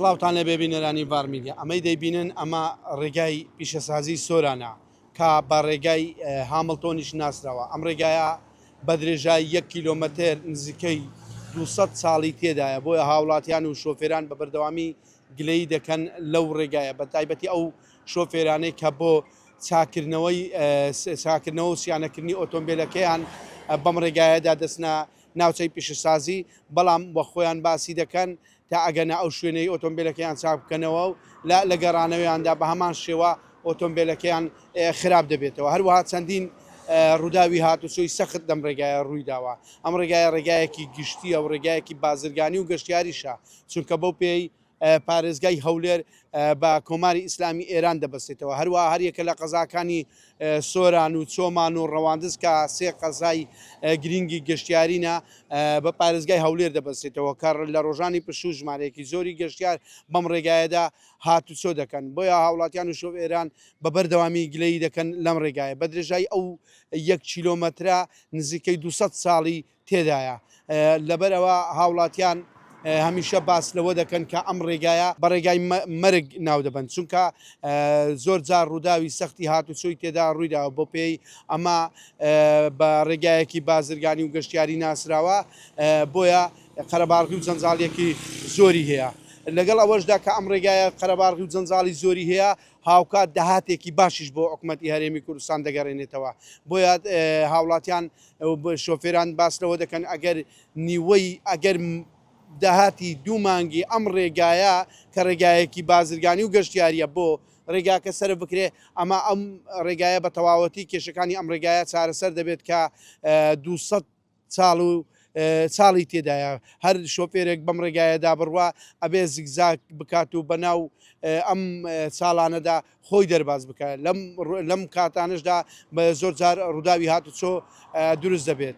سڵاوتان لە بێبینەرانی ڤارمیدیا ئەمەی دەیبینن ئەمە ڕێگای پیشەسازی سۆرانە کە بە ڕێگای هامڵتۆنیش ناسراوە. ئەم ڕێگایە بە درێژای 1 کیلۆمەتر نزیکەی 200 ساڵی تێدایە، بۆیە هاوڵاتیان و شۆفێران بە بەردەوامی گلەی دەکەن لەو ڕێگایە، بە تایبەتی ئەو شۆفێرانەی کە بۆ چاکردنەوە و سیانەکردنی ئۆتۆمبیلەکەیان بەم ڕێگایەدا دەستنە ناوچەی پیشەسازی، بەڵام بە خۆیان باسی دەکەن تا ئەگەنە ئەو شوێنەی ئۆتۆمبیلەکەیان چاک بکەنەوە و لە گەڕانەوەیاندا بە هەمان شێوە ئۆتۆمبیلەکەیان خراپ دەبێتەوە. هەروەها چەندین ڕووداوی هاتوچۆی سەخت لەم ڕێگایە ڕوویداوە. ئەم ڕێگایە ڕێگایەکی گشتیە و ڕێگایەکی بازرگانی و گەشتیاریشە، چونکە بەو پێی پارێزگای هەولێر بە کۆماری ئیسلامی ئێران دەبەستێتەوە. هەروە هەریەکە لە قەزاکانی سۆران و چۆمان و ڕەواندز کە سێ قەزای گرنگی گەشتیارینە بە پارێزگای هەولێر دەبەستێتەوە، کە لە ڕۆژانی پشوو ژمارەیەکی زۆری گەشتیار بەم ڕێگایەدا هاتوچۆ دەکەن. بۆیە هاوڵاتیان و شۆفێران بە بەردەوامی گلەی دەکەن لەم ڕێگایە. بە درێژای ئەو 1 کیلۆمەترە نزیکەی 200 ساڵی تێدایە. لەبەرەوە هاوڵاتیان هەمیشە باس لەوە دەکەن کە ئەم ڕێگایە بە ڕێگای مەرگ ناو دەبن، چونکە زۆر جار ڕووداوی سەختی هاتوچۆی تێدا ڕوویداوە، بۆ پێی ئەمە بە ڕێگایەکی بازرگانی و گەشتیاری ناسراوە، بۆیە قەرەباڵغی و جەنجاڵیەکی زۆری هەیە. لەگەڵ ئەوەشدا کە ئەم ڕێگایە قەرەباڵغی و جەنجاڵی زۆری هەیە، هاوکات داهاتێکی باشیش بۆ حکوومەتی هەرێمی کوردستان دەگەڕێنێتەوە. بۆیە هاوڵاتیان شۆفێران باس لەوە دەکەن ئەگەر نیوەی ئەگەر داهاتی 2 مانگی ئەم ڕێگایە کە ڕێگایەکی بازرگانی و گەشتیاریە بۆ ڕێگاکە سەر بکرێ، ئەمە ئەم ڕێگایە بە تەواوەتی کێشەکانی ئەم ڕێگایە چارەسەر دەبێت کە 200 ساڵی تێدایە. هەر شۆفێرێک بەم ڕێگایەدا بڕوا ئەبێ زیگزاگ بکات و بەناو ئەم ساڵانەدا خۆی دەرباز بکات. لەم کاتانشدا بە زۆر جار ڕووداوی هاتوچۆ دروست دەبێت.